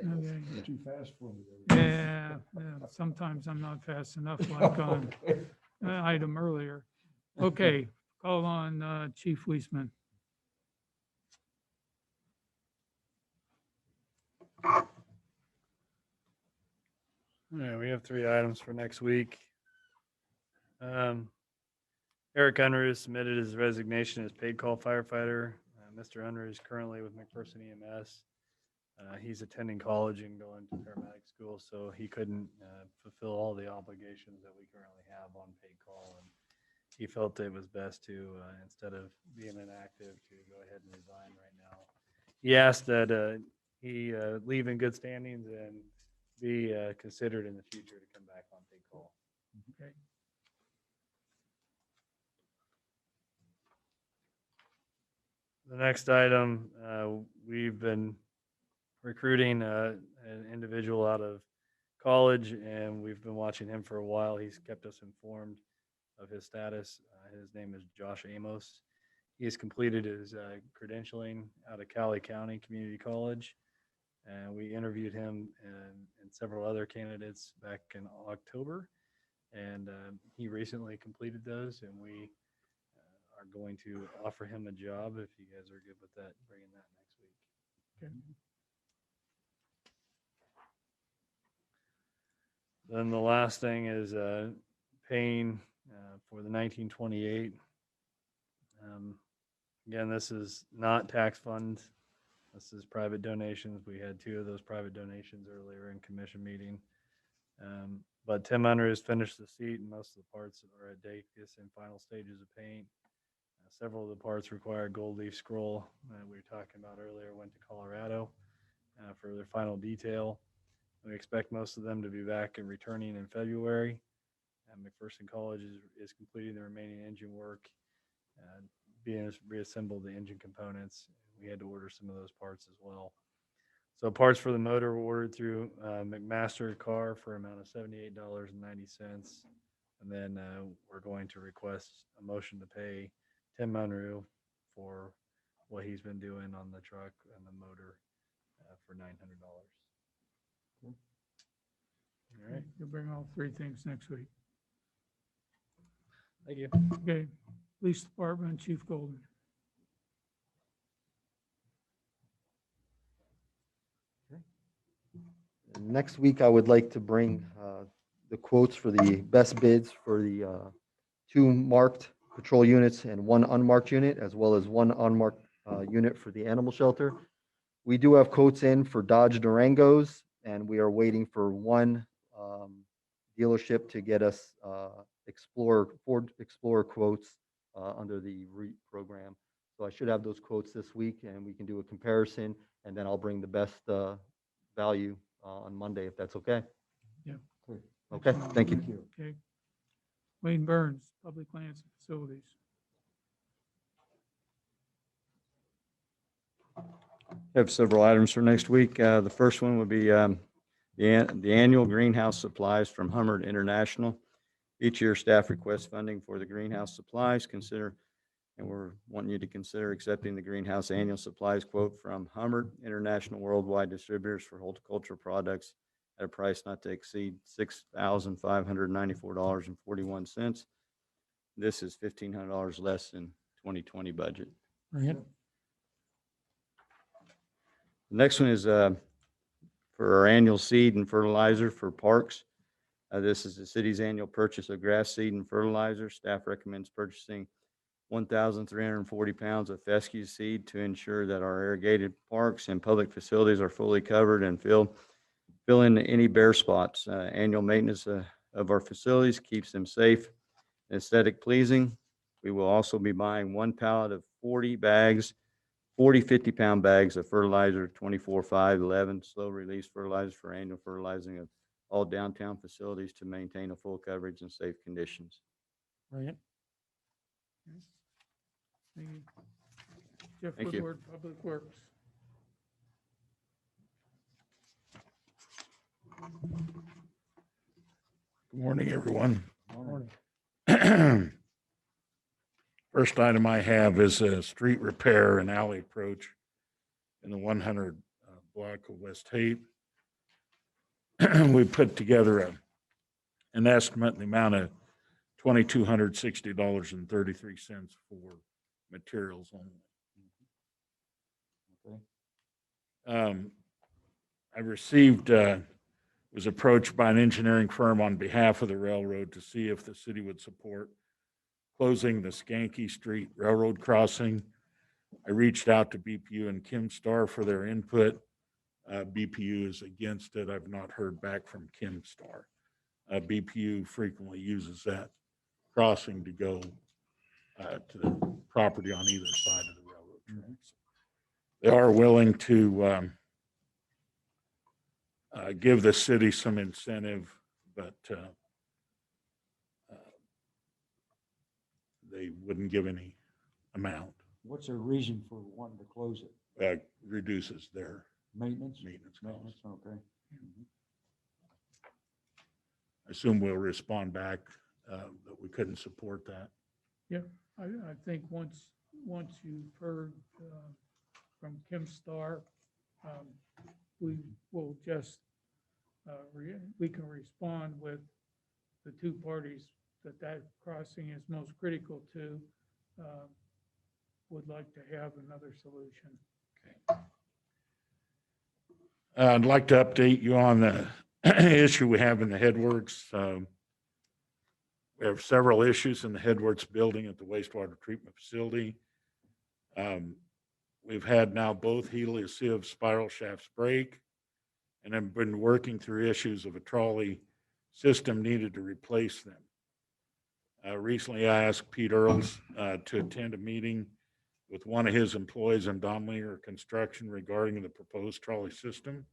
Okay. You're too fast for me. Yeah, sometimes I'm not fast enough like on item earlier. Okay, call on Chief Weisman. All right, we have 3 items for next week. Eric Unruh submitted his resignation as paid call firefighter. Mr. Unruh is currently with McPherson EMS. He's attending college and going to paramedic school, so he couldn't fulfill all the obligations that we currently have on paid call. And he felt it was best to, instead of being inactive, to go ahead and resign right now. He asked that he leave in good standings and be considered in the future to come back on paid call. Okay. The next item, we've been recruiting an individual out of college, and we've been watching him for a while. He's kept us informed of his status. His name is Josh Amos. He has completed his credentialing out of Cali County Community College, and we interviewed him and several other candidates back in October, and he recently completed those, and we are going to offer him a job if you guys are good with that, bringing that next week. Okay. Then the last thing is paying for the 1928. Again, this is not tax funds. This is private donations. We had 2 of those private donations earlier in commission meeting. But Tim Unruh has finished the seat, and most of the parts are at Dacus in final stages of paint. Several of the parts require gold leaf scroll. We were talking about earlier, went to Colorado for their final detail. We expect most of them to be back and returning in February. McPherson College is completing the remaining engine work, being reassembled the engine components. We had to order some of those parts as well. So parts for the motor were ordered through McMaster Car for an amount of $78.90. And then we're going to request a motion to pay Tim Unruh for what he's been doing on the truck and the motor for $900. All right. You'll bring all 3 things next week. Thank you. Okay, Police Department, Chief Golden. Next week, I would like to bring the quotes for the best bids for the 2 marked patrol units and 1 unmarked unit, as well as 1 unmarked unit for the animal shelter. We do have quotes in for Dodge Durangos, and we are waiting for 1 dealership to get us Ford Explorer quotes under the REAP program. So I should have those quotes this week, and we can do a comparison, and then I'll bring the best value on Monday, if that's okay. Yeah. Okay, thank you. Okay. Wayne Burns, Public Lands and Facilities. I have several items for next week. The first one would be the annual greenhouse supplies from Hummert International. Each year, staff requests funding for the greenhouse supplies. And we're wanting you to consider accepting the greenhouse annual supplies quote from Hummert International Worldwide Distributors for horticultural products at a price not to exceed $6,594.41. This is $1,500 less than 2020 budget. Right. The next one is for our annual seed and fertilizer for parks. This is the city's annual purchase of grass seed and fertilizer. Staff recommends purchasing 1,340 pounds of fescue seed to ensure that our irrigated parks and public facilities are fully covered and fill in any bare spots. Annual maintenance of our facilities keeps them safe and aesthetic pleasing. We will also be buying 1 pallet of 40 50-pound bags of fertilizer, 24/5/11 slow release fertilizer for annual fertilizing of all downtown facilities to maintain a full coverage and safe conditions. Right. Thank you. Jeff Thank you. Woodward, Public Works. Good morning, everyone. First item I have is a street repair and alley approach in the 100 block of West Haight. we put together an estimate in the amount of $2,260.33 for materials only. I received, was approached by an engineering firm on behalf of the railroad to see if the city would support closing the Skanky Street Railroad crossing. I reached out to BPU and Kimstar for their input. BPU is against it. I've not heard back from Kimstar. BPU frequently uses that crossing to go to the property on either side of the railroad tracks. They are willing to give the city some incentive, but they wouldn't give any amount. What's their reason for wanting to close it? Reduces their Maintenance? maintenance Maintenance, costs. okay. I assume we'll respond back that we couldn't support that. I think once you've heard from Kimstar, we will just, we can respond with the two parties that crossing is most critical to, would like to have another solution. I'd like to update you on the issue we have in the Headworks. We have several issues in the Headworks building at the wastewater treatment facility. We've had now both heliosieve spiral shafts break, and have been working through issues of a trolley system needed to replace them. Recently, I asked Pete Earls to attend a meeting with one of his employees in Domlinger Construction regarding the proposed trolley system.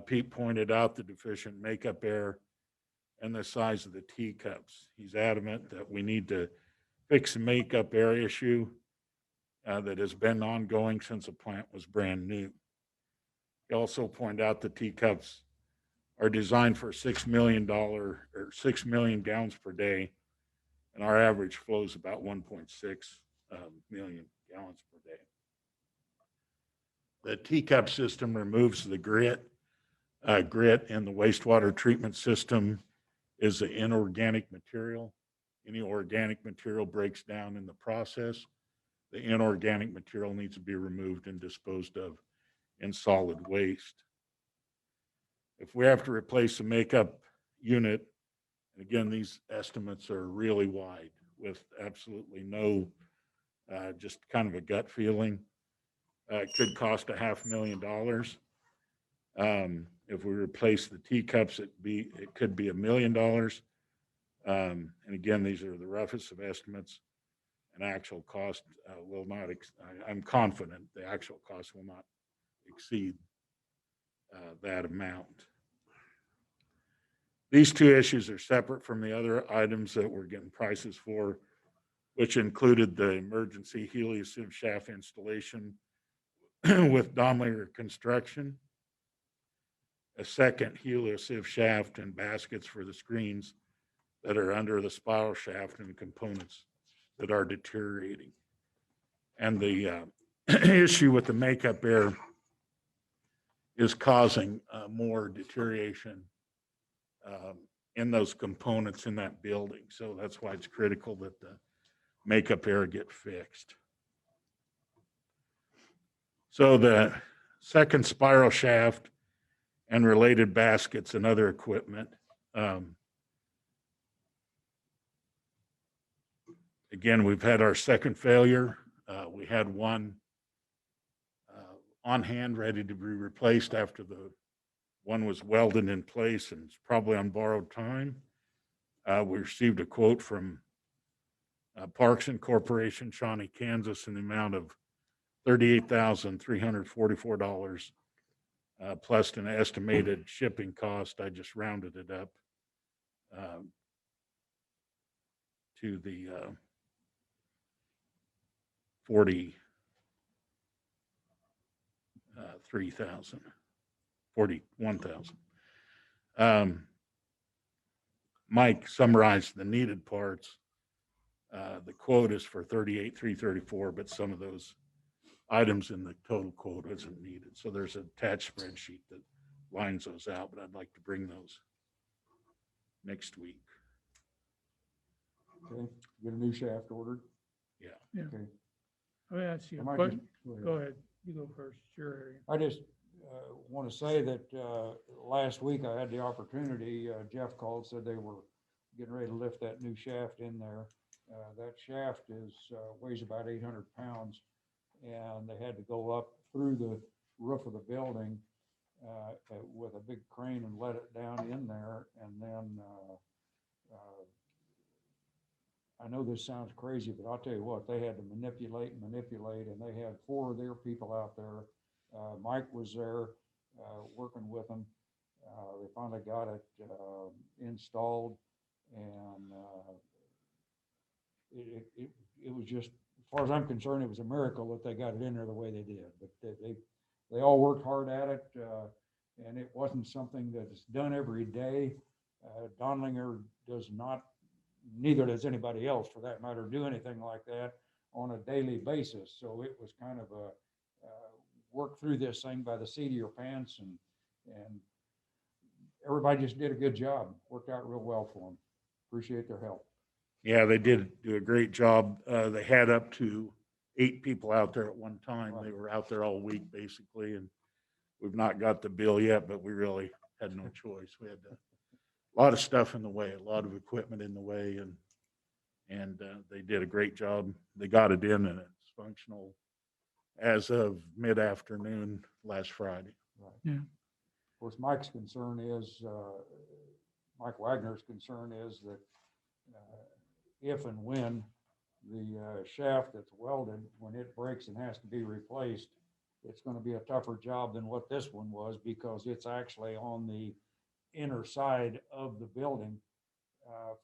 Pete pointed out the deficient makeup air and the size of the teacups. He's adamant that we need to fix the makeup air issue that has been ongoing since the plant was brand new. He also pointed out the teacups are designed for $6 million or 6 million gallons per day, and our average flow is about 1.6 million gallons per day. The teacup system removes the grit. Grit in the wastewater treatment system is an inorganic material. Any organic material breaks down in the process. The inorganic material needs to be removed and disposed of in solid waste. If we have to replace the makeup unit, and again, these estimates are really wide with absolutely no, just kind of a gut feeling. It could cost $500,000. If we replace the teacups, it could be $1 million. And again, these are the roughest of estimates. And actual cost will not, I'm confident the actual cost will not exceed that amount. These two issues are separate from the other items that we're getting prices for, which included the emergency heliosieve shaft installation with Domlinger Construction, a second heliosieve shaft and baskets for the screens that are under the spiral shaft and components that are deteriorating. And the issue with the makeup air is causing more deterioration in those components in that building. So that's why it's critical that the makeup air get fixed. So the second spiral shaft and related baskets and other equipment. Again, we've had our second failure. We had one on hand ready to be replaced after the one was welded in place and it's probably on borrowed time. We received a quote from Parks Incorporation, Shawnee, Kansas, in the amount of $38,344, plus an estimated shipping cost. I just rounded it up to the 41,000. Mike summarized the needed parts. The quote is for 38,334, but some of those items in the total quote isn't needed. So there's an attached spreadsheet that lines those out, but I'd like to bring those next week. Okay, get a new shaft ordered. Yeah. Yeah. Okay. Let me ask you I a might question. just- Go ahead. You go first. It's your area. I just want to say that last week I had the opportunity, Jeff called, said they were getting ready to lift that new shaft in there. That shaft weighs about 800 pounds, and they had to go up through the roof of the building with a big crane and let it down in there. And then I know this sounds crazy, but I'll tell you what, they had to manipulate, and they had 4 of their people out there. Mike was there working with them. They finally got it installed, and it was just, as far as I'm concerned, it was a miracle that they got it in there the way they did. But they all worked hard at it, and it wasn't something that's done every day. Donlinger does not, neither does anybody else for that matter, do anything like that on a daily basis. So it was kind of a work through this thing by the seat of your pants, and everybody just did a good job. Worked out real well for them. Appreciate their help. Yeah, they did do a great job. They had up to 8 people out there at one time. They were out there all week basically, and we've not got the bill yet, but we really had no choice. We had a lot of stuff in the way, a lot of equipment in the way, and they did a great job. They got it in and it's functional as of mid-afternoon last Friday. Right. Yeah. Of course, Mike's concern is, Mike Wagner's concern is that if and when the shaft that's welded, when it breaks and has to be replaced, it's going to be a tougher job than what this one was, because it's actually on the inner side of the building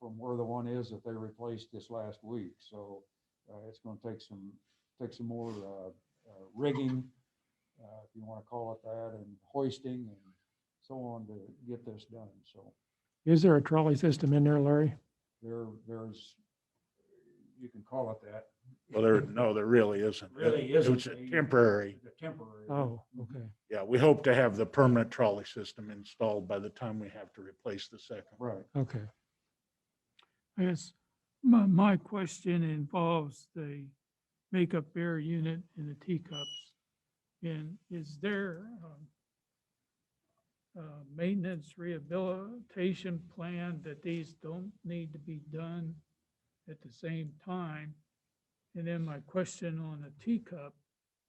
from where the one is that they replaced this last week. So it's going to take some more rigging, if you want to call it that, and hoisting and so on to get this done. So Is there a trolley system in there, Larry? there's, you can call it that. Well, there really isn't. Really It isn't. was a temporary. The temporary. Oh, okay. Yeah, we hope to have the permanent trolley system installed by the time we have to replace the second. Right. Okay. I guess my question involves the makeup air unit and the teacups. And is there maintenance rehabilitation plan that these don't need to be done at the same time? And then my question on the teacup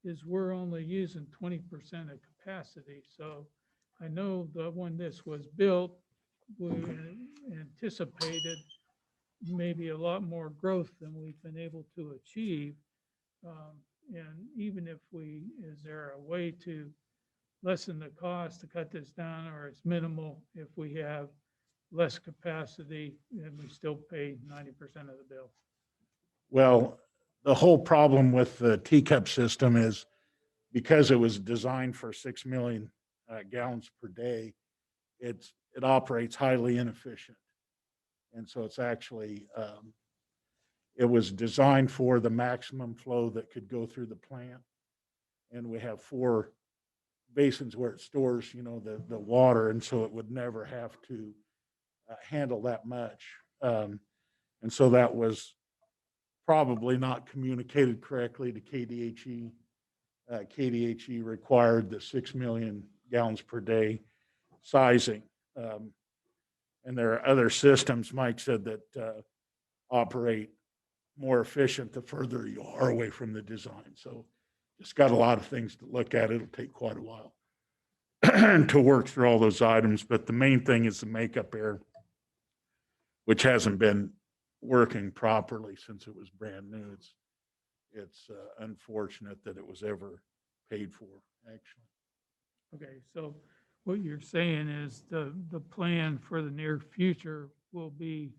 is we're only using 20% of capacity. So I know that when this was built, we anticipated maybe a lot more growth than we've been able to achieve. And even if is there a way to lessen the cost to cut this down, or it's minimal if we have less capacity and we still pay 90% of the bill? Well, the whole problem with the teacup system is because it was designed for 6 million gallons per day, it operates highly inefficient. And so it's actually, it was designed for the maximum flow that could go through the plant. And we have 4 basins where it stores, the water. And so it would never have to handle that much. And so that was probably not communicated correctly to KDHE. KDHE required the 6 million gallons per day sizing. And there are other systems, Mike said, that operate more efficient the further you are away from the design. So it's got a lot of things to look at. It'll take quite a while to work through all those items. But the main thing is the makeup air, which hasn't been working properly since it was brand new. It's unfortunate that it was ever paid for, actually. Okay, so what you're saying is the plan for the near future will be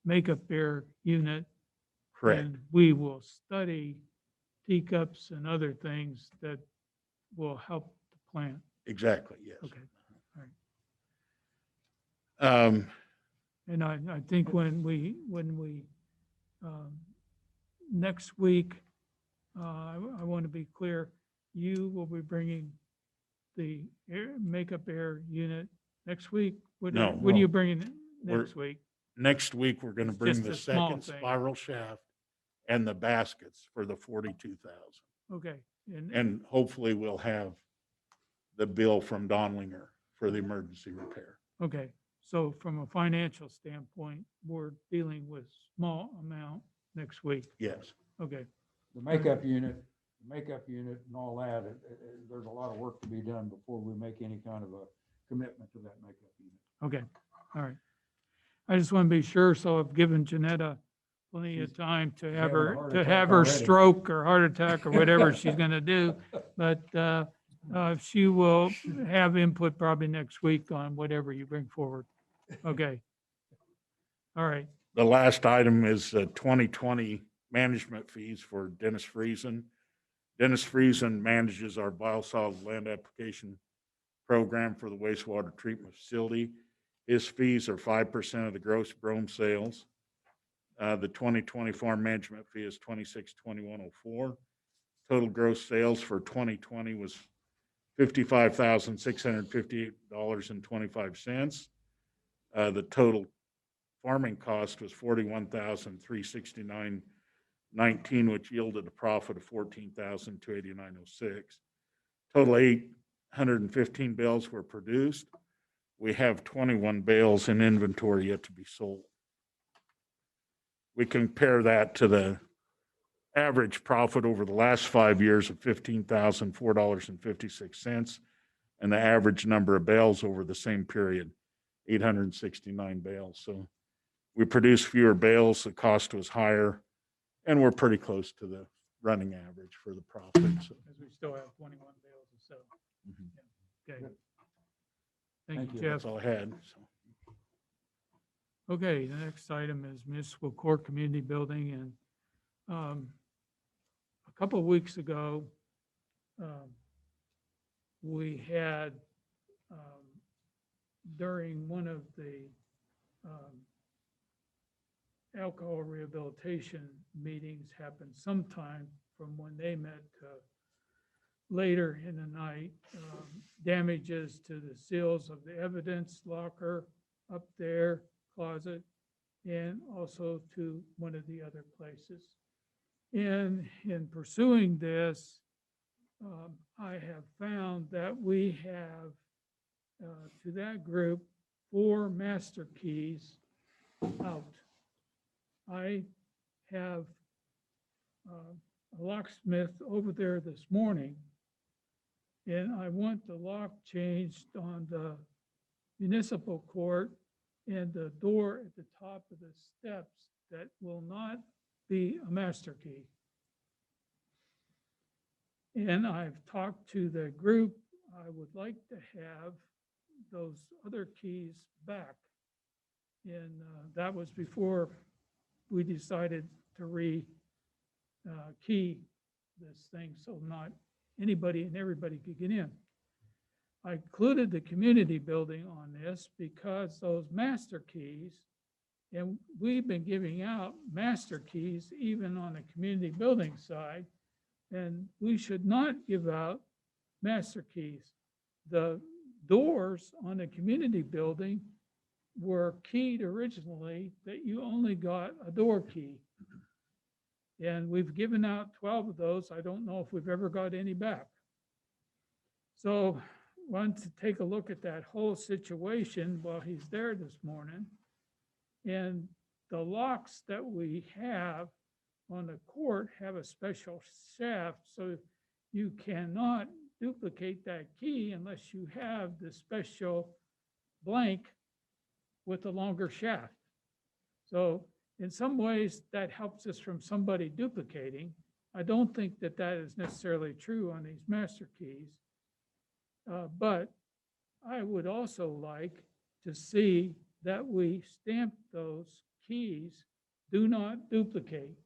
makeup air unit. Correct. And we will study teacups and other things that will help the plant. Exactly, yes. Okay, all right. And I think when we next week, I want to be clear, you will be bringing the makeup air unit next week? No. What are you bringing We're- next week? Next week, we're gonna It's bring just the a small second thing. spiral shaft and the baskets for the 42,000. Okay, And hopefully we'll have the bill from Donlinger for the emergency repair. okay, so from a financial standpoint, we're dealing with small amount next week. Yes. Okay, The makeup unit and all that, there's a lot of work to be done before we make any kind of a commitment to that makeup unit. okay, all right. I just want to be sure, so I've given Janetta plenty of She's- time to she's have having a her, heart to attack have her already. stroke or heart attack or whatever she's gonna do. But she will have input probably next week on whatever you bring forward. Okay. All right, The last item is 2020 management fees for Dennis Friesen. Dennis Friesen manages our biosolids land application program for the wastewater treatment facility. His fees are 5% of the gross brome sales. The 2020 farm management fee is $26,2104. Total gross sales for 2020 was $55,658.25. The total farming cost was $41,369.19, which yielded a profit of $14,289.06. Total 815 bales were produced. We have 21 bales in inventory yet to be sold. We compare that to the average profit over the last 5 years of $15,004.56, and the average number of bales over the same period, 869 bales. So we produced fewer bales, the cost was higher, and we're pretty close to the running average for the profit. So, because we still have 21 bales to sell. mhm. Okay. Thank Thank you, you. That's Jeff. all I had. So. Okay, the next item is municipal court community building, and a couple of weeks ago, we had during one of the alcohol rehabilitation meetings happened sometime from when they met to later in the night, damages to the seals of the evidence locker up there, closet, and also to one of the other places. And in pursuing this, I have found that we have to that group 4 master keys out. I have a locksmith over there this morning, and I want the lock changed on the municipal court and the door at the top of the steps that will not be a master key. And I've talked to the group. I would like to have those other keys back. And that was before we decided to key this thing so not anybody and everybody could get in. I included the community building on this because those master keys, and we've been giving out master keys even on the community building side, and we should not give out master keys. The doors on the community building were keyed originally that you only got a door key. And we've given out 12 of those. I don't know if we've ever got any back. So want to take a look at that whole situation while he's there this morning. And the locks that we have on the court have a special shaft, so you cannot duplicate that key unless you have the special blank with the longer shaft. So in some ways, that helps us from somebody duplicating. I don't think that that is necessarily true on these master keys. But I would also like to see that we stamp those keys, do not duplicate,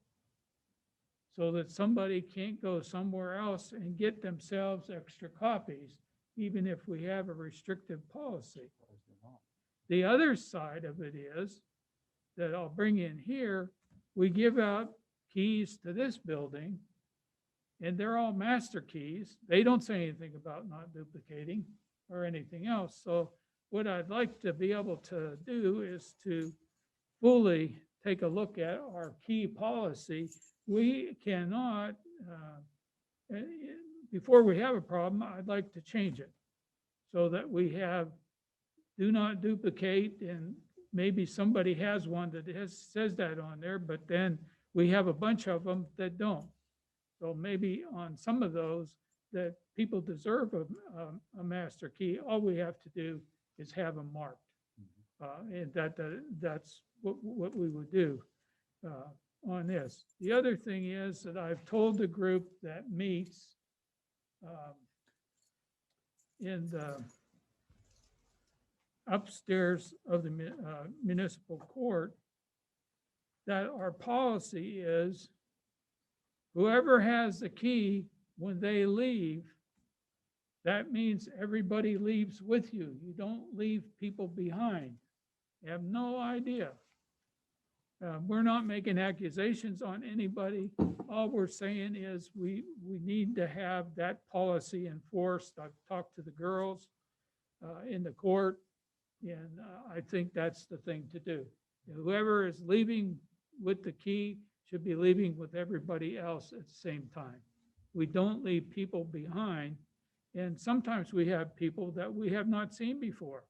so that somebody can't go somewhere else and get themselves extra copies, even if we have a restrictive policy. The other side of it is that I'll bring in here, we give out keys to this building, and they're all master keys. They don't say anything about not duplicating or anything else. So what I'd like to be able to do is to fully take a look at our key policy. We cannot, before we have a problem, I'd like to change it so that we have do not duplicate, and maybe somebody has one that says that on there, but then we have a bunch of them that don't. So maybe on some of those that people deserve a master key, all we have to do is have them marked. And that's what we would do on this. The other thing is that I've told the group that meets in the upstairs of the municipal court that our policy is whoever has the key when they leave, that means everybody leaves with you. You don't leave people behind. You have no idea. We're not making accusations on anybody. All we're saying is we need to have that policy enforced. I've talked to the girls in the court, and I think that's the thing to do. Whoever is leaving with the key should be leaving with everybody else at the same time. We don't leave people behind. And sometimes we have people that we have not seen before.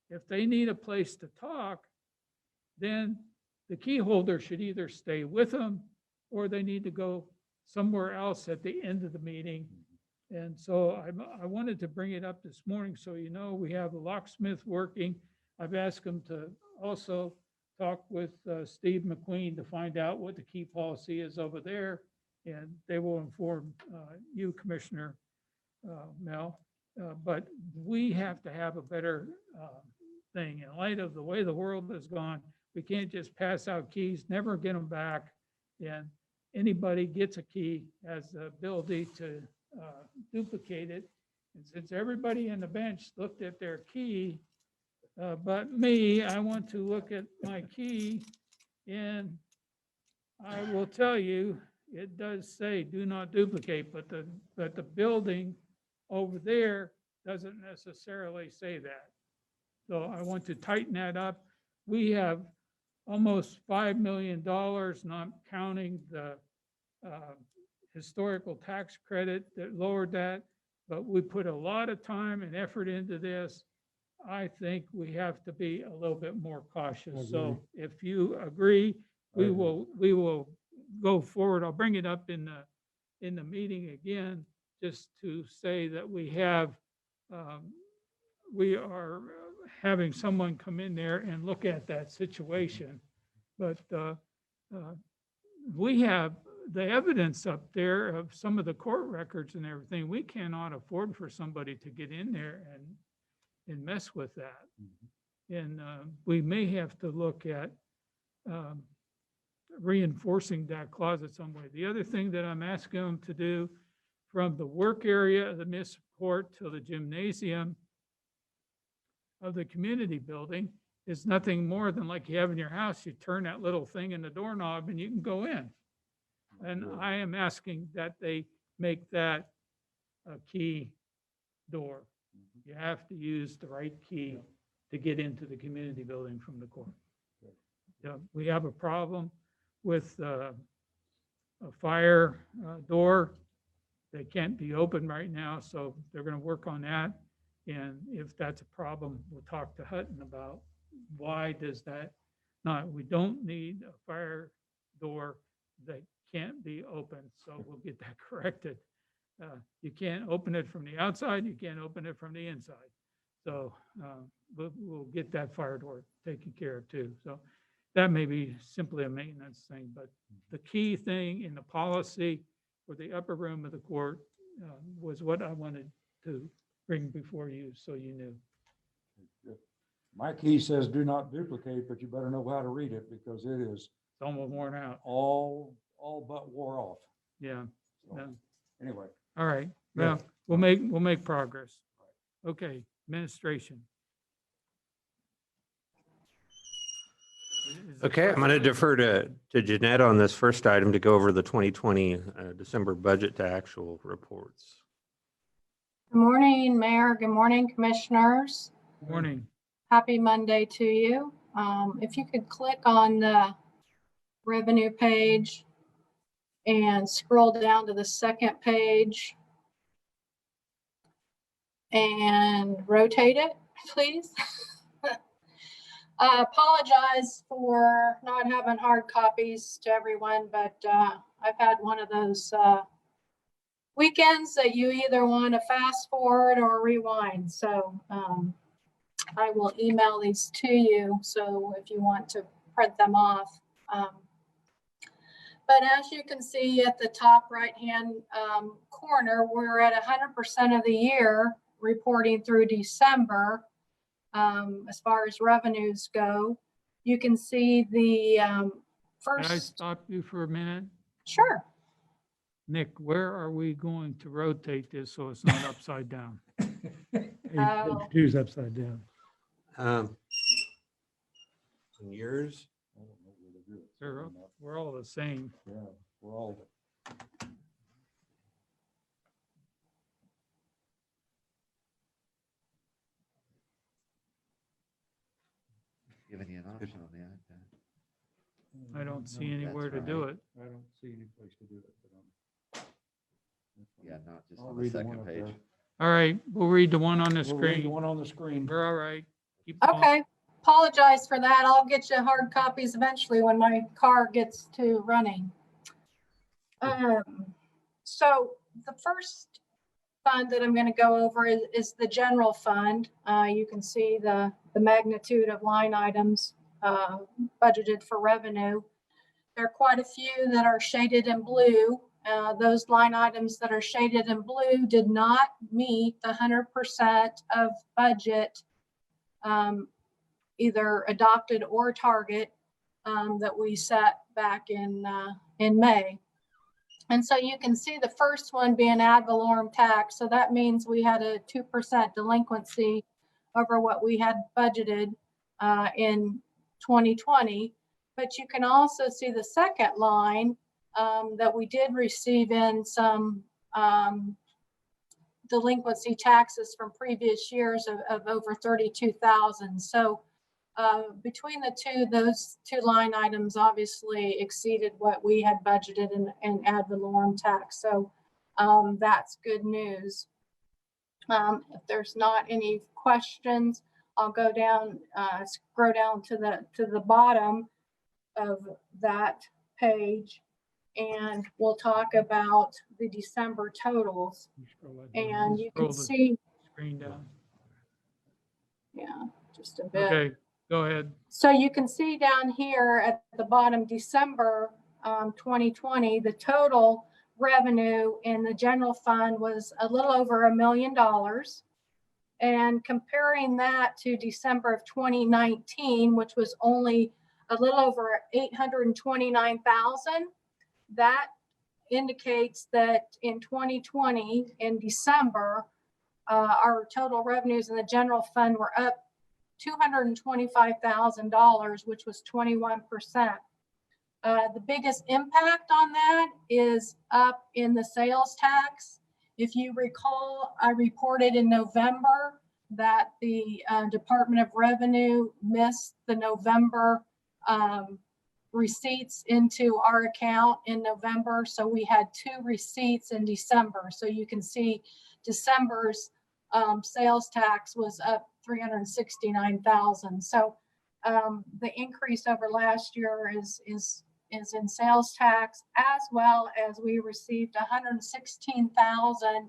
If they need a place to talk, then the key holder should either stay with them or they need to go somewhere else at the end of the meeting. And so I wanted to bring it up this morning so you know we have a locksmith working. I've asked him to also talk with Steve McQueen to find out what the key policy is over there, and they will inform you, Commissioner Mel. But we have to have a better thing. In light of the way the world has gone, we can't just pass out keys, never get them back, and anybody gets a key has the ability to duplicate it. And since everybody in the bench looked at their key, but me, I want to look at my key, and I will tell you, it does say do not duplicate, but the building over there doesn't necessarily say that. So I want to tighten that up. We have almost $5 million, not counting the historical tax credit that lowered that, but we put a lot of time and effort into this. I think we have to be a little bit more cautious. So if you agree, we will go forward. I'll bring it up in the meeting again, just to say that we are having someone come in there and look at that situation. But we have the evidence up there of some of the court records and everything. We cannot afford for somebody to get in there and mess with that. And we may have to look at reinforcing that closet some way. The other thing that I'm asking them to do, from the work area of the municipal court to the gymnasium of the community building, is nothing more than like you have in your house. You turn that little thing in the doorknob and you can go in. And I am asking that they make that a key door. You have to use the right key to get into the community building from the court. Yeah, we have a problem with a fire door that can't be opened right now, so they're going to work on that. And if that's a problem, we'll talk to Hutton about why does that not, we don't need a fire door that can't be opened, so we'll get that corrected. You can't open it from the outside, you can't open it from the inside. So we'll get that fire door taken care of too. So that may be simply a maintenance thing, but the key thing in the policy for the upper room of the court was what I wanted to bring before you, so you knew. My key says do not duplicate, but you better know how to read it because it is It's almost worn out. all but wore off. Yeah, So, yeah. anyway, All right. Yeah. Well, we'll make progress. Okay, administration. Okay, I'm going to defer to Jeanette on this first item to go over the 2020 December budget to actual reports. Good morning, Mayor. Good morning, Commissioners. Morning. Happy Monday to you. If you could click on the revenue page and scroll down to the second page and rotate it, please. I apologize for not having hard copies to everyone, but I've had one of those weekends that you either want to fast forward or rewind. So I will email these to you. So if you want to print them off. But as you can see at the top right-hand corner, we're at 100% of the year reporting through December. As far as revenues go, you can see the Can I first, stop you for a minute? sure. Nick, where are we going to rotate this so it's not upside down? Oh. Page two's upside down. On yours, I don't know where to do it. They're- We're all the same. Yeah, we're all. Giving you an option on the iPad. I don't see anywhere to do it. I don't see any place to do it, but Yeah, not just I'll on the read the one second up page. there. All right, we'll read the one on the We'll read the screen. one on the screen. We're all right. Keep going. Okay, apologize for that. I'll get you hard copies eventually when my car gets to running. So the first fund that I'm going to go over is the general fund. You can see the magnitude of line items budgeted for revenue. There are quite a few that are shaded in blue. Those line items that are shaded in blue did not meet the 100% of budget, either adopted or target, that we set back in May. And so you can see the first one being ad valorem tax. So that means we had a 2% delinquency over what we had budgeted in 2020. But you can also see the second line that we did receive in some delinquency taxes from previous years of over 32,000. So between the two, those two line items obviously exceeded what we had budgeted in ad valorem tax. So that's good news. If there's not any questions, I'll go down, scroll down to the bottom of that page, and we'll talk about the December totals. You scroll that down. And you Scroll can the see, Screen down. yeah, just a bit. Okay, go ahead. So you can see down here at the bottom, December 2020, the total revenue in the general fund was a little over $1 million. And comparing that to December of 2019, which was only a little over 829,000, that indicates that in 2020, in December, our total revenues in the general fund were up $225,000, which was 21%. The biggest impact on that is up in the sales tax. If you recall, I reported in November that the Department of Revenue missed the November receipts into our account in November. So we had 2 receipts in December. So you can see December's sales tax was up 369,000. So the increase over last year is in sales tax, as well as we received 116,000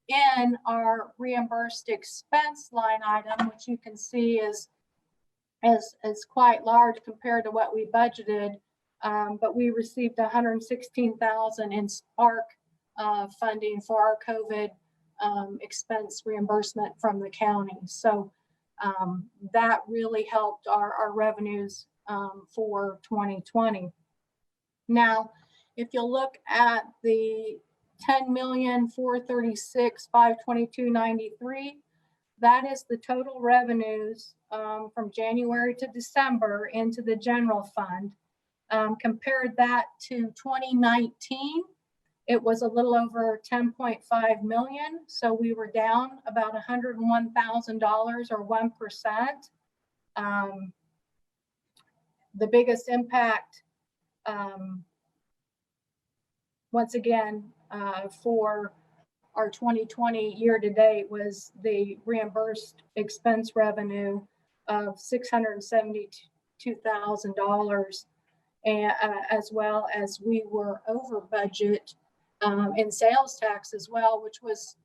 in our reimbursed expense line item, which you can see is quite large compared to what we budgeted. But we received 116,000 in Spark funding for our COVID expense reimbursement from the county. So that really helped our revenues for 2020. Now, if you look at the 10,436,522.93, that is the total revenues from January to December into the general fund. Compared that to 2019, it was a little over 10.5 million. So we were down about $101,000 or 1%. The biggest impact, once again, for our 2020 year to date was the reimbursed expense revenue of $672,000, and as well as we were over budget in sales tax as well, which was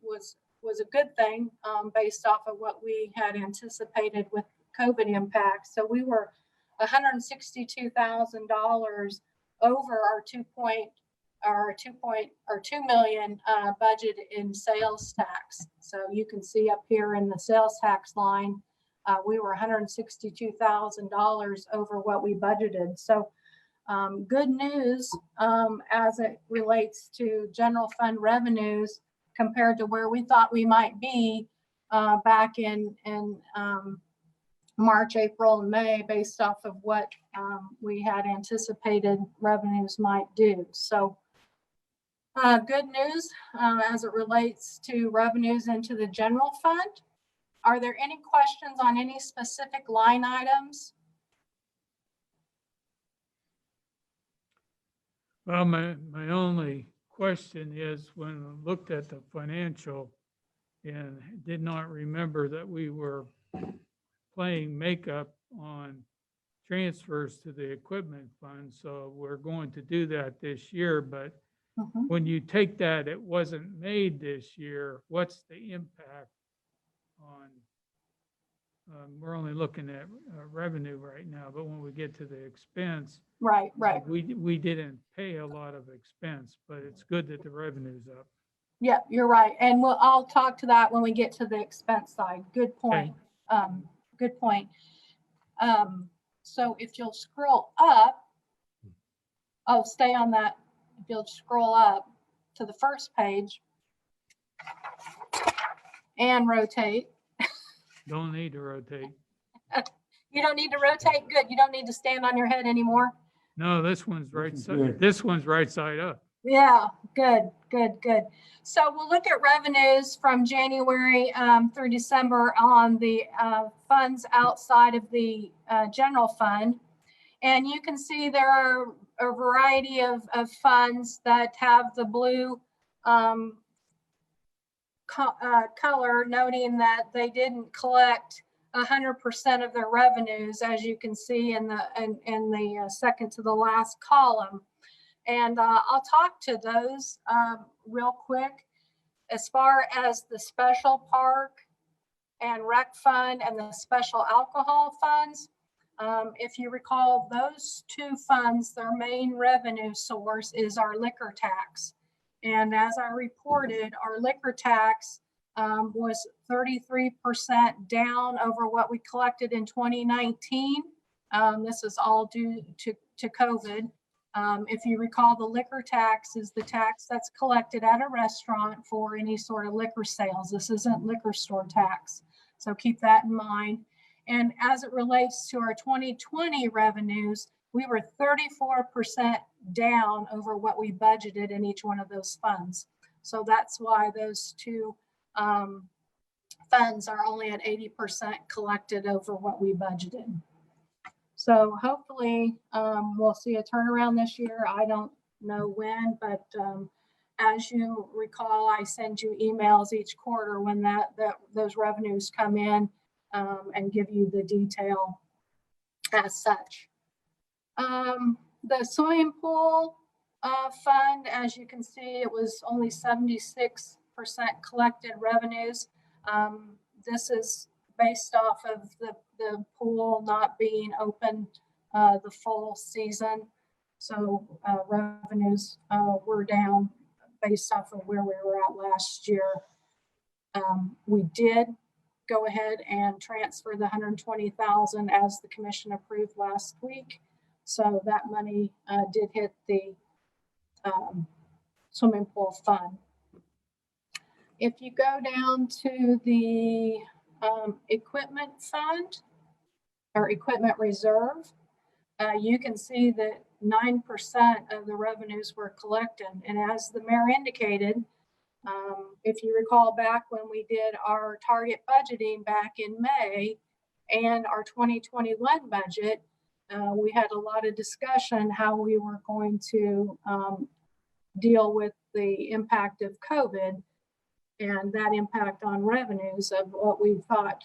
a good thing based off of what we had anticipated with COVID impact. So we were $162,000 over our 2 million budget in sales tax. So you can see up here in the sales tax line, we were $162,000 over what we budgeted. So good news as it relates to general fund revenues compared to where we thought we might be back in March, April, and May, based off of what we had anticipated revenues might do. So good news as it relates to revenues into the general fund. Are there any questions on any specific line items? Well, my only question is, when I looked at the financial and did not remember that we were playing makeup on transfers to the equipment fund. So we're going to do that this year, but when you take that, it wasn't made this year, what's the impact on, we're only looking at revenue right now, but when we get to the expense, Right. we didn't pay a lot of expense, but it's good that the revenue's up. Yeah, you're right. And I'll talk to that when we get to the expense side. Good point. Good point. So if you'll scroll up, stay on that. If you'll scroll up to the first page and rotate. Don't need to rotate. You don't need to rotate. Good. You don't need to stand on your head anymore. No, this one's right is side, good. this one's right side up. Yeah, good. So we'll look at revenues from January through December on the funds outside of the general fund. And you can see there are a variety of funds that have the blue color, noting that they didn't collect 100% of their revenues, as you can see in the second to the last column. And I'll talk to those real quick. As far as the special park and rec fund and the special alcohol funds, if you recall, those two funds, their main revenue source is our liquor tax. And as I reported, our liquor tax was 33% down over what we collected in 2019. This is all due to COVID. If you recall, the liquor tax is the tax that's collected at a restaurant for any sort of liquor sales. This isn't liquor store tax. So keep that in mind. And as it relates to our 2020 revenues, we were 34% down over what we budgeted in each one of those funds. So that's why those two funds are only at 80% collected over what we budgeted. So hopefully we'll see a turnaround this year. I don't know when, but as you recall, I send you emails each quarter when those revenues come in and give you the detail as such. The swimming pool fund, as you can see, it was only 76% collected revenues. This is based off of the pool not being open the full season. So revenues were down based off of where we were at last year. We did go ahead and transfer the $120,000 as the commission approved last week. So that money did hit the swimming pool fund. If you go down to the equipment fund or equipment reserve, you can see that 9% of the revenues were collected. And as the mayor indicated, if you recall back when we did our target budgeting back in May and our 2021 budget, we had a lot of discussion how we were going to deal with the impact of COVID and that impact on revenues of what we thought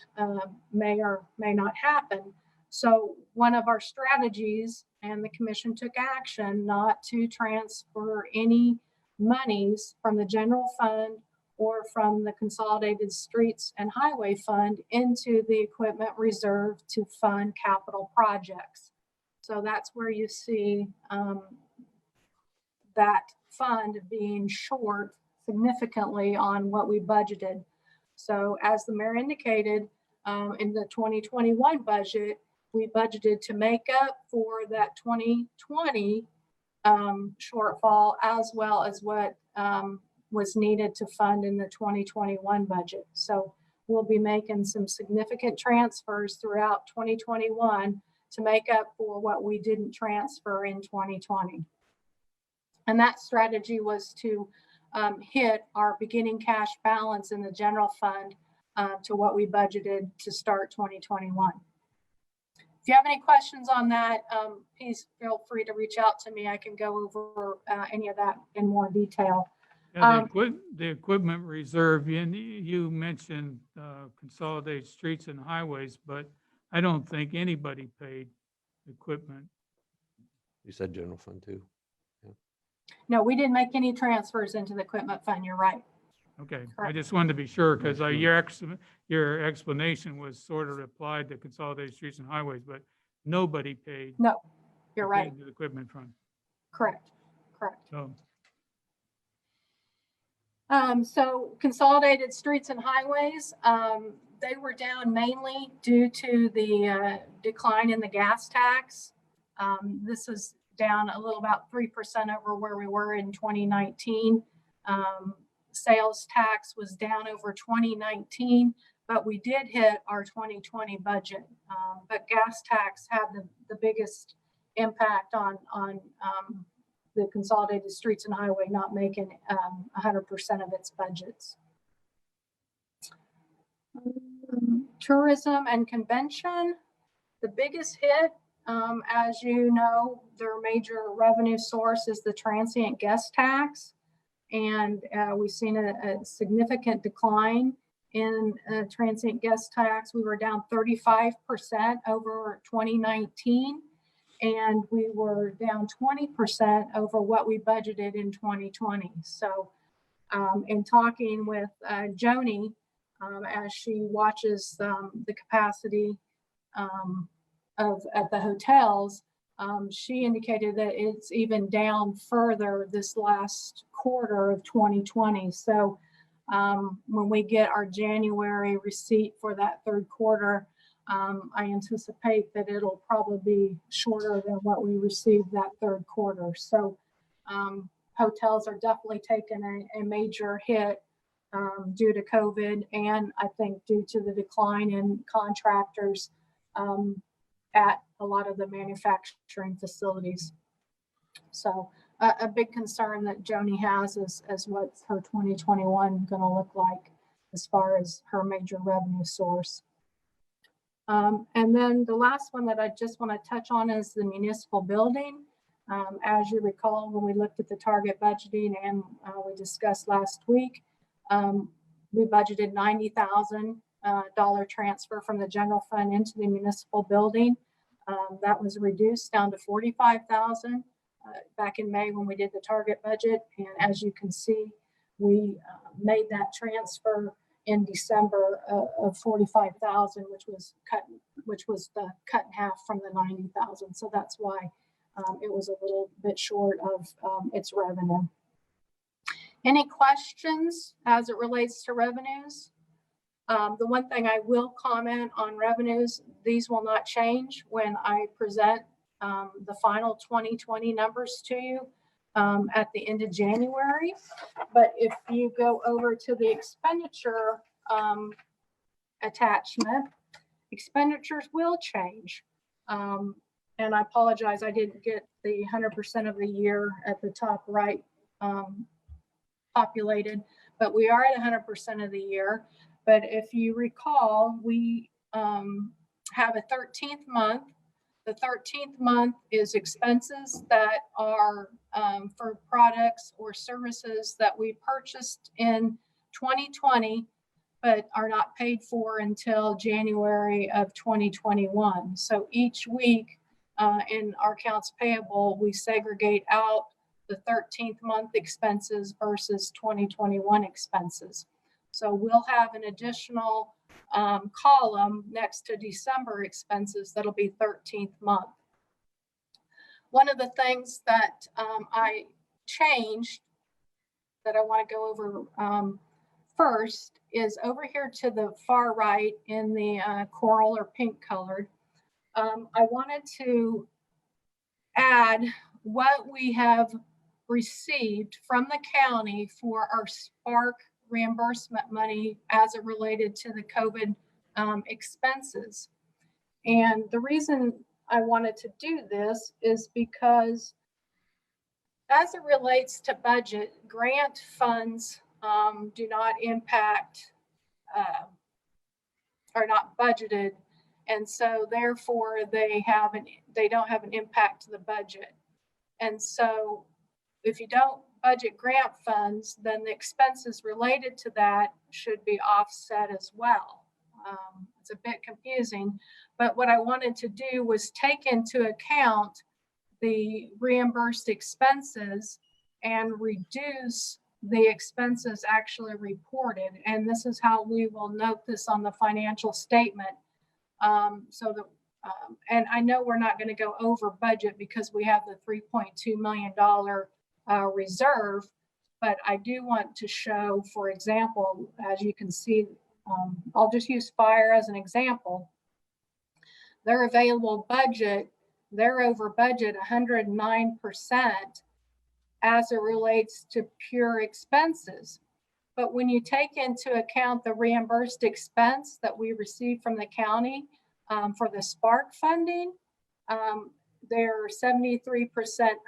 may or may not happen. So one of our strategies, and the commission took action not to transfer any monies from the general fund or from the consolidated streets and highway fund into the equipment reserve to fund capital projects. So that's where you see that fund being short significantly on what we budgeted. So as the mayor indicated, in the 2021 budget, we budgeted to make up for that 2020 shortfall as well as what was needed to fund in the 2021 budget. So we'll be making some significant transfers throughout 2021 to make up for what we didn't transfer in 2020. And that strategy was to hit our beginning cash balance in the general fund to what we budgeted to start 2021. If you have any questions on that, please feel free to reach out to me. I can go over any of that in more detail. Yeah, the equipment reserve, you mentioned consolidated streets and highways, but I don't think anybody paid equipment. You said general fund too. No, we didn't make any transfers into the equipment fund. You're right. Okay, I Correct. just wanted to be sure because your explanation was sort of applied to consolidated streets and highways, but nobody paid. No, you're right. into the equipment fund. Correct. Correct. So, So consolidated streets and highways, they were down mainly due to the decline in the gas tax. This is down a little about 3% over where we were in 2019. Sales tax was down over 2019, but we did hit our 2020 budget. But gas tax had the biggest impact on the consolidated streets and highway not making 100% of its budgets. Tourism and convention, the biggest hit, as you know, their major revenue source is the transient guest tax. And we've seen a significant decline in transient guest tax. We were down 35% over 2019. And we were down 20% over what we budgeted in 2020. So in talking with Joni, as she watches the capacity at the hotels, she indicated that it's even down further this last quarter of 2020. So when we get our January receipt for that third quarter, I anticipate that it'll probably be shorter than what we received that third quarter. So hotels are definitely taking a major hit due to COVID, and I think due to the decline in contractors at a lot of the manufacturing facilities. So a big concern that Joni has is what's her 2021 going to look like as far as her major revenue source. And then the last one that I just want to touch on is the municipal building. As you recall, when we looked at the target budgeting and we discussed last week, we budgeted $90,000 transfer from the general fund into the municipal building. That was reduced down to $45,000 back in May when we did the target budget. And as you can see, we made that transfer in December of $45,000, which was the cut in half from the $90,000. So that's why it was a little bit short of its revenue. Any questions as it relates to revenues? The one thing I will comment on revenues, these will not change when I present the final 2020 numbers to you at the end of January. But if you go over to the expenditure attachment, expenditures will change. And I apologize, I didn't get the 100% of the year at the top right populated, but we are at 100% of the year. But if you recall, we have a 13th month. The 13th month is expenses that are for products or services that we purchased in 2020, but are not paid for until January of 2021. So each week in our accounts payable, we segregate out the 13th month expenses versus 2021 expenses. So we'll have an additional column next to December expenses that'll be 13th month. One of the things that I changed that I want to go over first is over here to the far right in the coral or pink colored. I wanted to add what we have received from the county for our Spark reimbursement money as it related to the COVID expenses. And the reason I wanted to do this is because as it relates to budget, grant funds do not impact, are not budgeted. And so therefore they don't have an impact to the budget. And so if you don't budget grant funds, then the expenses related to that should be offset as well. It's a bit confusing, but what I wanted to do was take into account the reimbursed expenses and reduce the expenses actually reported. And this is how we will note this on the financial statement. And I know we're not going to go over budget because we have the $3.2 million reserve, but I do want to show, for example, as you can see, I'll just use fire as an example. Their available budget, they're over budget 109% as it relates to pure expenses. But when you take into account the reimbursed expense that we received from the county for the Spark funding, they're 73%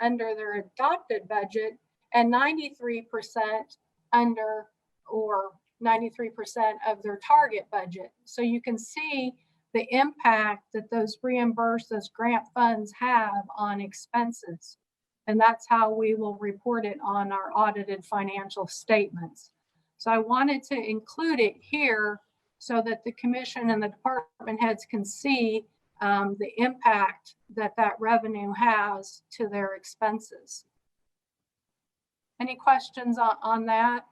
under their adopted budget and 93% under or 93% of their target budget. So you can see the impact that those grant funds have on expenses. And that's how we will report it on our audited financial statements. So I wanted to include it here so that the commission and the department heads can see the impact that that revenue has to their expenses. Any questions on that?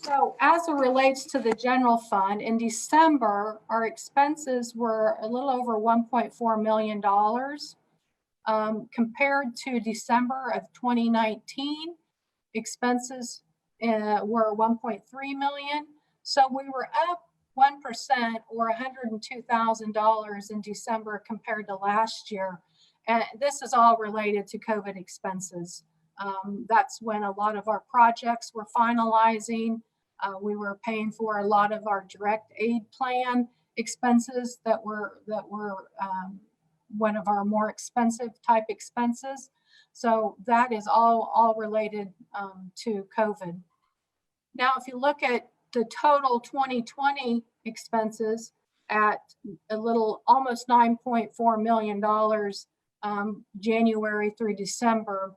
So as it relates to the general fund, in December, our expenses were a little over $1.4 million compared to December of 2019. Expenses were $1.3 million. So we were up 1% or $102,000 in December compared to last year. And this is all related to COVID expenses. That's when a lot of our projects were finalizing. We were paying for a lot of our direct aid plan expenses that were one of our more expensive type expenses. So that is all related to COVID. Now, if you look at the total 2020 expenses at a little almost $9.4 million January through December,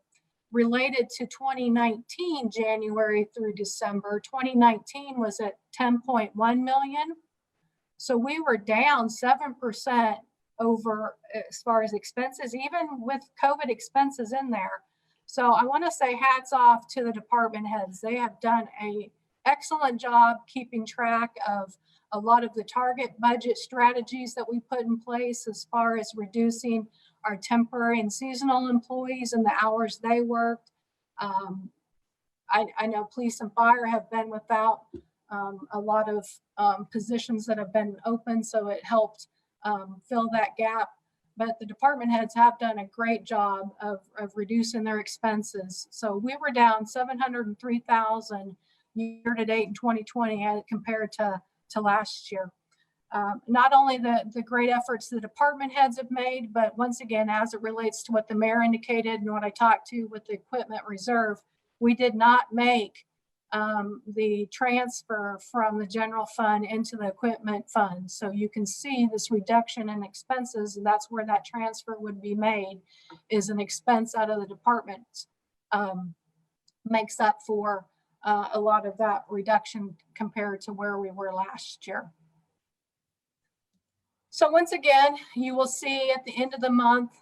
related to 2019 January through December, 2019 was at 10.1 million. So we were down 7% over as far as expenses, even with COVID expenses in there. So I want to say hats off to the department heads. They have done an excellent job keeping track of a lot of the target budget strategies that we put in place as far as reducing our temporary and seasonal employees and the hours they worked. I know police and fire have been without a lot of positions that have been open, so it helped fill that gap. but the department heads have done a great job of reducing their expenses. So we were down 703,000 year to date in 2020 compared to last year. Not only the great efforts the department heads have made, but once again, as it relates to what the mayor indicated and what I talked to with the equipment reserve, we did not make the transfer from the general fund into the equipment fund. So you can see this reduction in expenses, and that's where that transfer would be made, is an expense out of the department. Makes up for a lot of that reduction compared to where we were last year. So once again, you will see at the end of the month,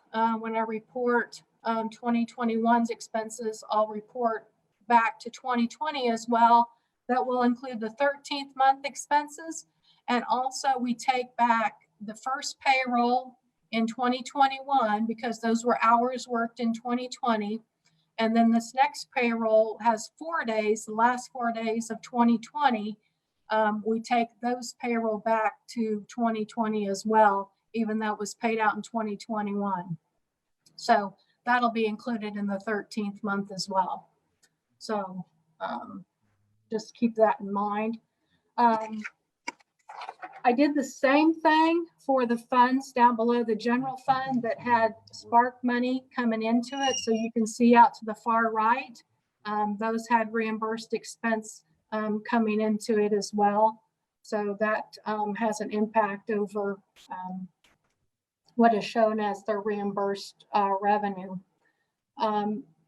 when I report 2021's expenses, I'll report back to 2020 as well. That will include the 13th month expenses. And also we take back the first payroll in 2021 because those were hours worked in 2020. And then this next payroll has 4 days, the last 4 days of 2020. We take those payroll back to 2020 as well, even though it was paid out in 2021. So that'll be included in the 13th month as well. So just keep that in mind. I did the same thing for the funds down below the general fund that had Spark money coming into it. So you can see out to the far right, those had reimbursed expense coming into it as well. So that has an impact over what is shown as their reimbursed revenue.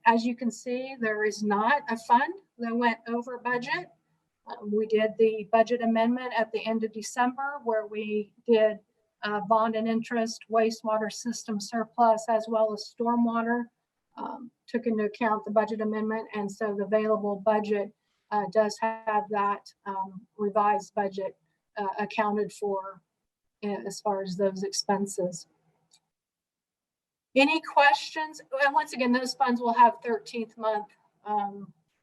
As you can see, there is not a fund that went over budget. We did the budget amendment at the end of December where we did bond and interest, wastewater system surplus, as well as stormwater, took into account the budget amendment. And so the available budget does have that revised budget accounted for as far as those expenses. Any questions? And once again, those funds will have 13th month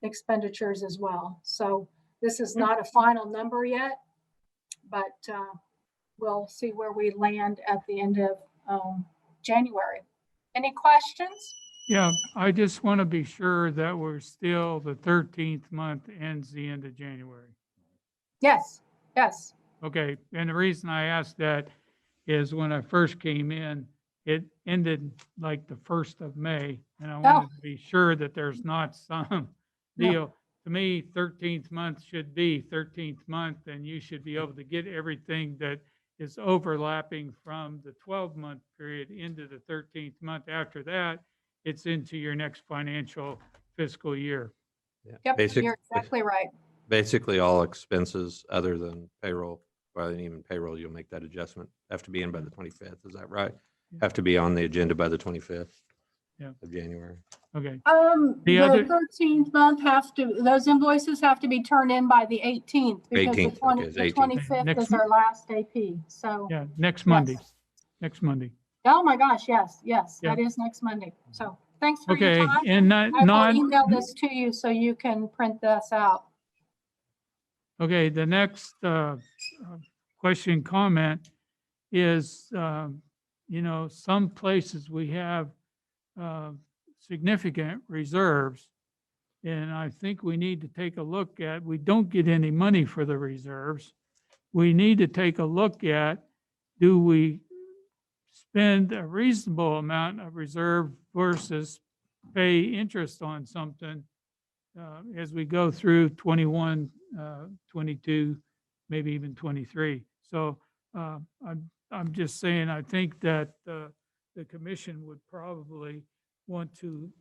expenditures as well. So this is not a final number yet, but we'll see where we land at the end of January. Any questions? Yeah, I just want to be sure that we're still, the 13th month ends the end of January. Yes, yes. Okay, and the reason I asked that is when I first came in, it ended like the 1st of May, and I wanted to be sure that there's not some No. deal. To me, 13th month should be 13th month, and you should be able to get everything that is overlapping from the 12-month period into the 13th month. After that, it's into your next financial fiscal year. Yep, Basic- you're exactly right. Basically, all expenses other than payroll, well, and even payroll, you'll make that adjustment, have to be in by the 25th. Is that right? Have to be on the agenda by the 25th Yeah. of January. Okay, The The other- 13th month those invoices have to be turned in by the 18th because 18th, okay, it's the 18th. 25th Next is our last AP. So, yeah, next Monday, yes. next Monday. Oh my gosh, yes, yes, Yeah. that is next Monday. So thanks for your Okay, time. and I will not, email this to you so you can print this out. okay, the next question, comment is, some places we have significant reserves. And I think we need to take a look at, we don't get any money for the reserves. We need to take a look at, do we spend a reasonable amount of reserve versus pay interest on something as we go through 21, 22, maybe even 23. So I'm just saying, I think that the commission would probably want to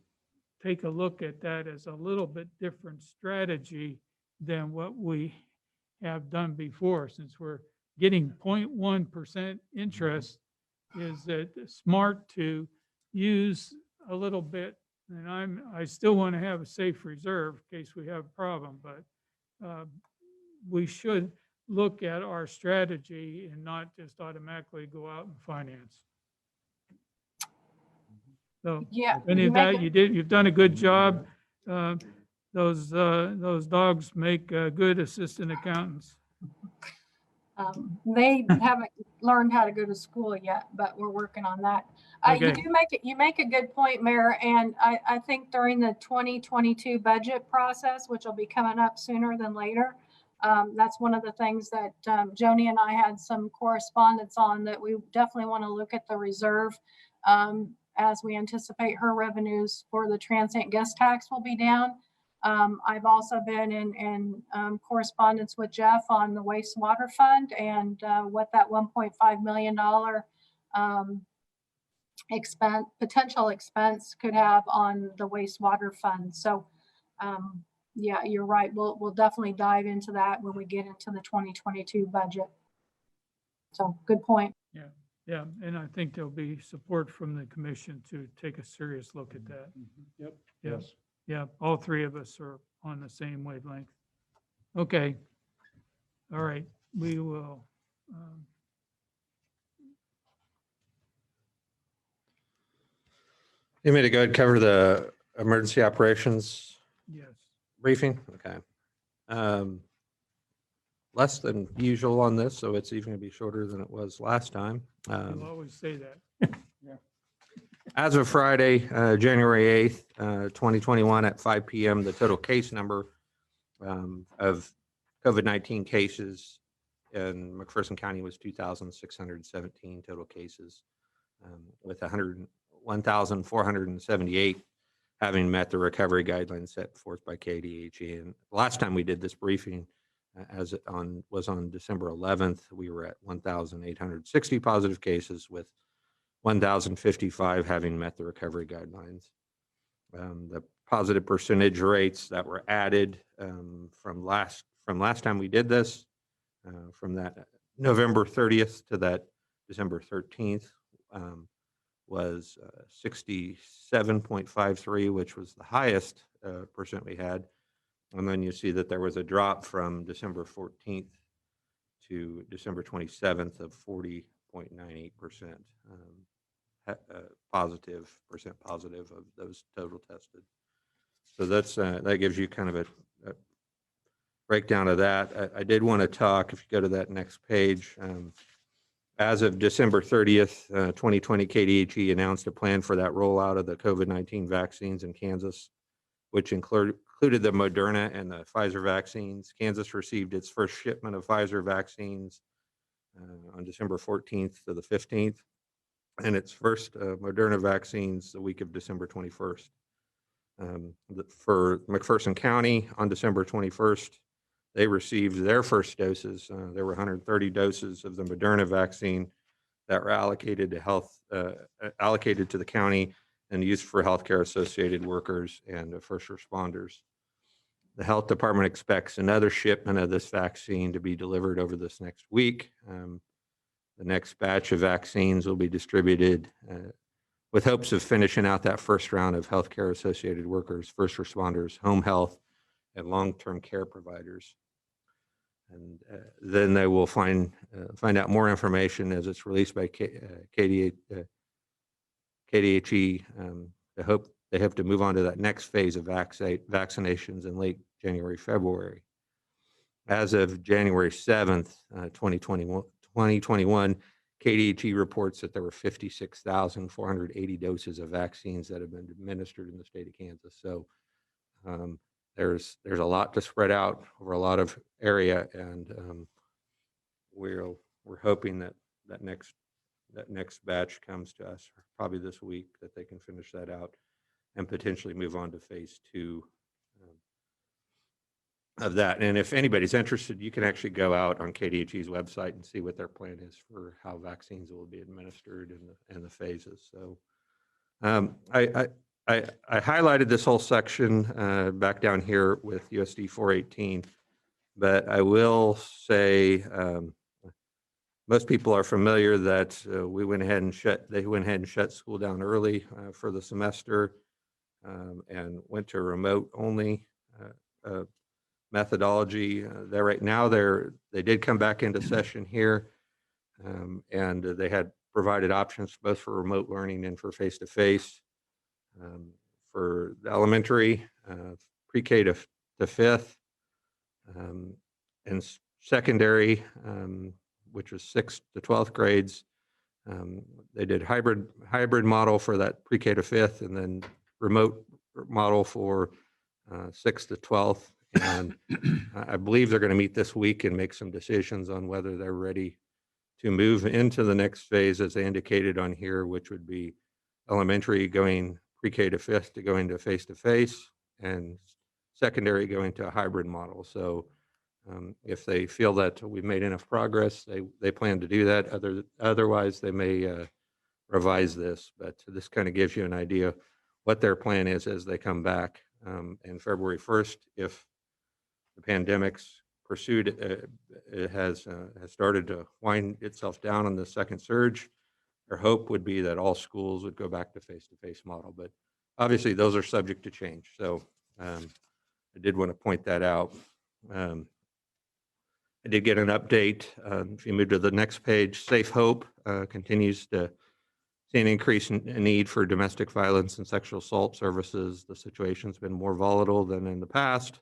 take a look at that as a little bit different strategy than what we have done before. Since we're getting 0.1% interest, is it smart to use a little bit? And I still want to have a safe reserve in case we have a problem, but we should look at our strategy and not just automatically go out and finance. So Yeah. any you of make that, it- you've done a good job. Those dogs make good assistant accountants. They haven't learned how to go to school yet, but we're working on that. You Okay. do you make a good point, Mayor, and I think during the 2022 budget process, which will be coming up sooner than later, that's one of the things that Joni and I had some correspondence on, that we definitely want to look at the reserve as we anticipate her revenues for the transient guest tax will be down. I've also been in correspondence with Jeff on the wastewater fund and what that $1.5 million potential expense could have on the wastewater fund. So yeah, you're right. We'll definitely dive into that when we get into the 2022 budget. So good point. Yeah, and I think there'll be support from the commission to take a serious look at that. Yep. Yeah. Yes. Yeah, all three of us are on the same wavelength. Okay. All right, we will. You want me to go ahead and cover the emergency operations Yes, briefing? Okay. Less than usual on this, so it's even going to be shorter than it was last time. you'll always say that. As of Friday, January 8th, 2021 at 5 PM, the total case number of COVID-19 cases in McPherson County was 2,617 total cases, with 1,478 having met the recovery guidelines set forth by KDHE. And last time we did this briefing, was on December 11th, we were at 1,860 positive cases, with 1,055 having met the recovery guidelines. The positive percentage rates that were added from last time we did this, from that November 30th to that December 13th, was 67.53, which was the highest percent we had. And then you see that there was a drop from December 14th to December 27th of 40.98%. Percent positive of those total tested. So that gives you kind of a breakdown of that. I did want to talk, if you go to that next page, as of December 30th, 2020, KDHE announced a plan for that rollout of the COVID-19 vaccines in Kansas, which included the Moderna and the Pfizer vaccines. Kansas received its first shipment of Pfizer vaccines on December 14th to the 15th. And its first Moderna vaccines the week of December 21st. For McPherson County on December 21st, they received their first doses. There were 130 doses of the Moderna vaccine that were allocated to allocated to the county and used for healthcare associated workers and first responders. The health department expects another shipment of this vaccine to be delivered over this next week. The next batch of vaccines will be distributed with hopes of finishing out that first round of healthcare associated workers, first responders, home health, and long-term care providers. And then they will find out more information as it's released by KDHE. They hope to move on to that next phase of vaccinations in late January, February. As of January 7th, 2021, KDHE reports that there were 56,480 doses of vaccines that have been administered in the state of Kansas. So there's a lot to spread out over a lot of area, and we're hoping that next batch comes to us probably this week, that they can finish that out and potentially move on to phase 2 of that. And if anybody's interested, you can actually go out on KDHE's website and see what their plan is for how vaccines will be administered and the phases. So I highlighted this whole section back down here with USD 418, but I will say most people are familiar that they went ahead and shut school down early for the semester and went to remote only methodology. They did come back into session here, and they had provided options both for remote learning and for face-to-face. For the elementary, pre-K to 5th, and secondary, which was 6th to 12th grades. They did hybrid model for that pre-K to 5th, and then remote model for 6th to 12th. And I believe they're going to meet this week and make some decisions on whether they're ready to move into the next phase, as they indicated on here, which would be elementary going pre-K to 5th to going to face-to-face, and secondary going to a hybrid model. So if they feel that we've made enough progress, they plan to do that. Otherwise, they may revise this. But this kind of gives you an idea what their plan is as they come back. And February 1st, if the pandemic's pursued, it has started to wind itself down on the second surge. Our hope would be that all schools would go back to face-to-face model, but obviously those are subject to change. So I did want to point that out. I did get an update. If you move to the next page, Safe Hope continues to see an increase in need for domestic violence and sexual assault services. The situation's been more volatile than in the past.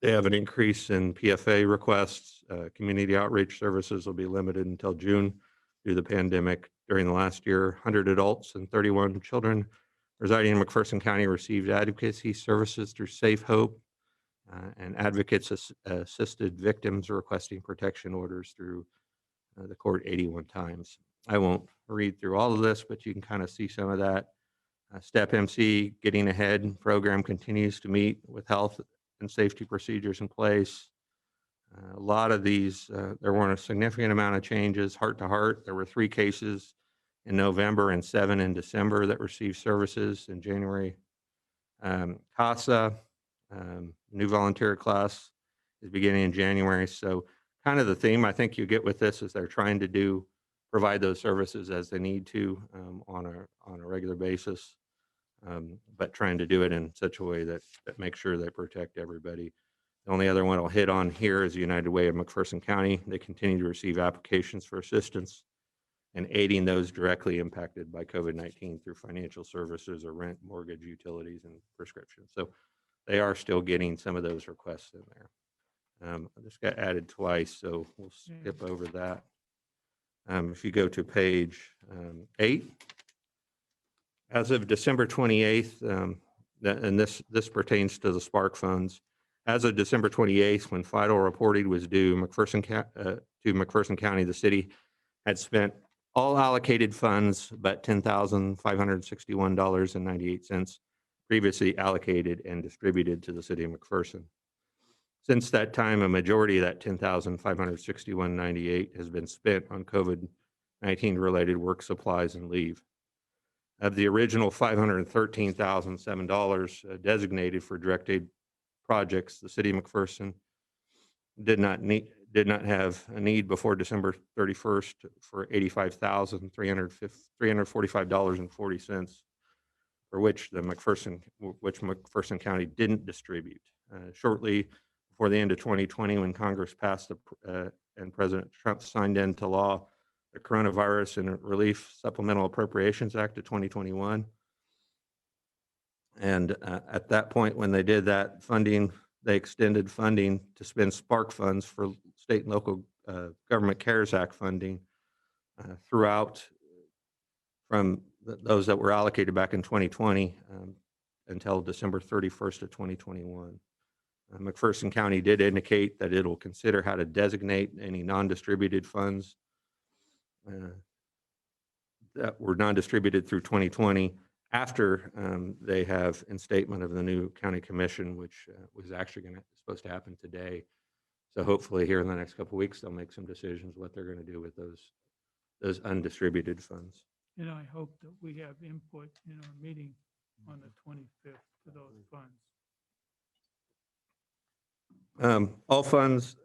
They have an increase in PFA requests. Community outreach services will be limited until June due to the pandemic. During the last year, 100 adults and 31 children residing in McPherson County received advocacy services through Safe Hope, and advocates assisted victims requesting protection orders through the court 81 times. I won't read through all of this, but you can kind of see some of that. STEP MC Getting Ahead program continues to meet with health and safety procedures in place. A lot of these, there weren't a significant amount of changes. Heart to Heart, there were 3 cases in November and 7 in December that received services in January. CASA, new volunteer class is beginning in January. So kind of the theme I think you get with this is they're trying to provide those services as they need to on a regular basis, but trying to do it in such a way that makes sure they protect everybody. The only other one I'll hit on here is United Way of McPherson County. They continue to receive applications for assistance and aiding those directly impacted by COVID-19 through financial services or rent, mortgage, utilities, and prescriptions. So they are still getting some of those requests in there. This got added twice, so we'll skip over that. If you go to page 8, as of December 28th, and this pertains to the Spark funds, as of December 28th, when final reporting was due to McPherson County, the city had spent all allocated funds but $10,561.98 previously allocated and distributed to the city of McPherson. Since that time, a majority of that $10,561.98 has been spent on COVID-19 related work supplies and leave. Of the original $513,007 designated for direct aid projects, the city of McPherson did not have a need before December 31st for $85,345.40, for which McPherson County didn't distribute. Shortly before the end of 2020, when Congress passed and President Trump signed into law the Coronavirus and Relief Supplemental Appropriations Act of 2021. And at that point, when they did that funding, they extended funding to spend Spark funds for state and local government CARES Act funding throughout from those that were allocated back in 2020 until December 31st of 2021. McPherson County did indicate that it'll consider how to designate any non-distributed funds that were non-distributed through 2020 after they have instatement of the new county commission, which was actually supposed to happen today. So hopefully here in the next couple of weeks, they'll make some decisions what they're going to do with those undistributed funds. And I hope that we have input in our meeting on the 25th for those funds. All funds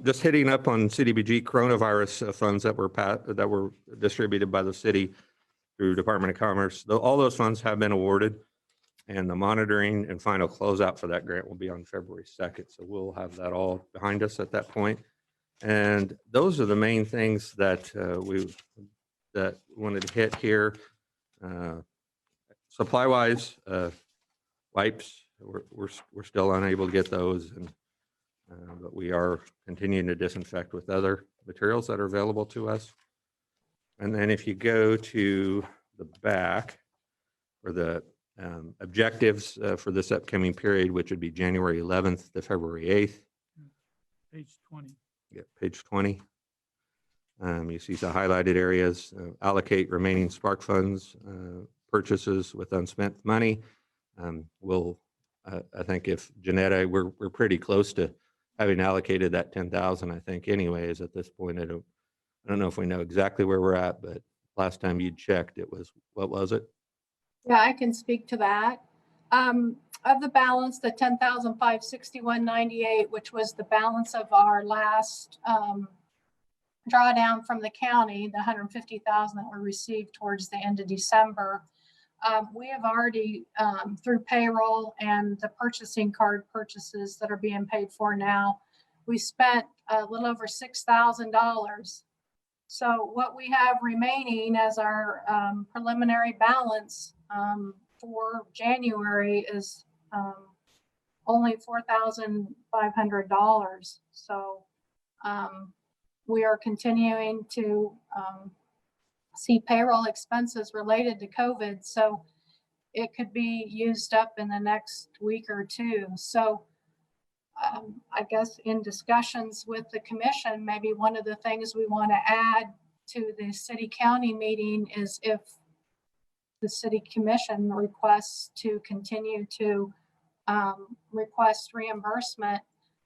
just hitting up on CDBG coronavirus funds that were distributed by the city through Department of Commerce. All those funds have been awarded, and the monitoring and final closeout for that grant will be on February 2nd. So we'll have that all behind us at that point. And those are the main things that we wanted to hit here. Supply-wise, wipes. We're still unable to get those, and But we are continuing to disinfect with other materials that are available to us. And then if you go to the back for the objectives for this upcoming period, which would be January 11th to February 8th, Page 20. page 20. You see some highlighted areas, allocate remaining spark funds purchases with unspent money. I think if Janetta, we're pretty close to having allocated that 10,000, I think anyways, at this point. I don't know if we know exactly where we're at, but last time you checked, it was, what was it? Yeah, I can speak to that. Of the balance, the 10,561.98, which was the balance of our last drawdown from the county, the 150,000 that were received towards the end of December. We have already, through payroll and the purchasing card purchases that are being paid for now, we spent a little over $6,000. So what we have remaining as our preliminary balance for January is only $4,500. So we are continuing to see payroll expenses related to COVID. So it could be used up in the next week or two. So I guess in discussions with the commission, maybe one of the things we want to add to the city county meeting is if the city commission requests to continue to request reimbursement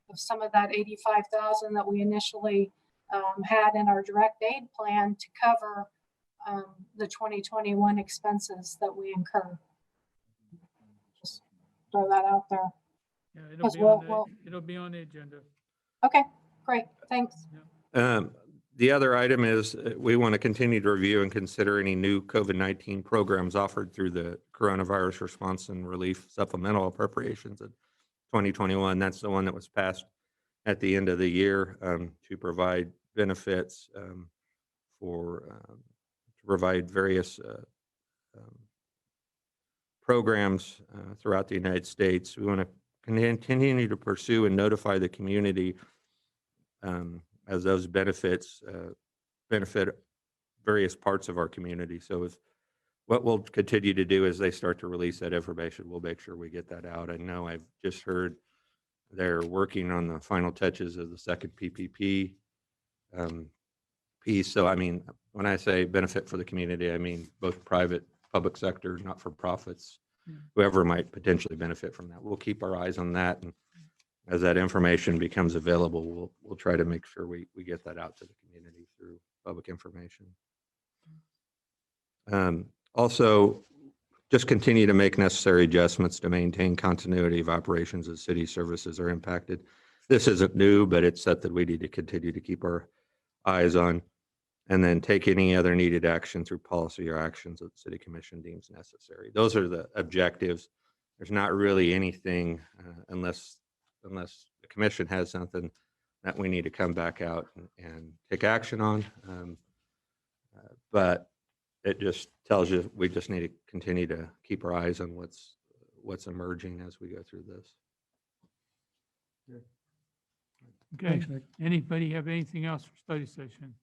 of some of that 85,000 that we initially had in our direct aid plan to cover the 2021 expenses that we incur. Just throw that out there. Yeah, Because we'll- it'll be on the agenda. Okay, great, thanks. The other item is we want to continue to review and consider any new COVID-19 programs offered through the Coronavirus Response and Relief Supplemental Appropriations in 2021. That's the one that was passed at the end of the year to provide benefits to provide various programs throughout the United States. We want to continue to pursue and notify the community as those benefits benefit various parts of our community. So what we'll continue to do as they start to release that information, we'll make sure we get that out. I know I've just heard they're working on the final touches of the second PPP piece. So, I mean, when I say benefit for the community, I mean both private, public sector, not-for-profits, whoever might potentially benefit from that. We'll keep our eyes on that. And as that information becomes available, we'll try to make sure we get that out to the community through public information. Also, just continue to make necessary adjustments to maintain continuity of operations as city services are impacted. This isn't new, but it's set that we need to continue to keep our eyes on, and then take any other needed action through policy or actions that the city commission deems necessary. Those are the objectives. There's not really anything unless the commission has something that we need to come back out and take action on. But it just tells you we just need to continue to keep our eyes on what's emerging as we go through this. Okay, anybody have anything else for study session?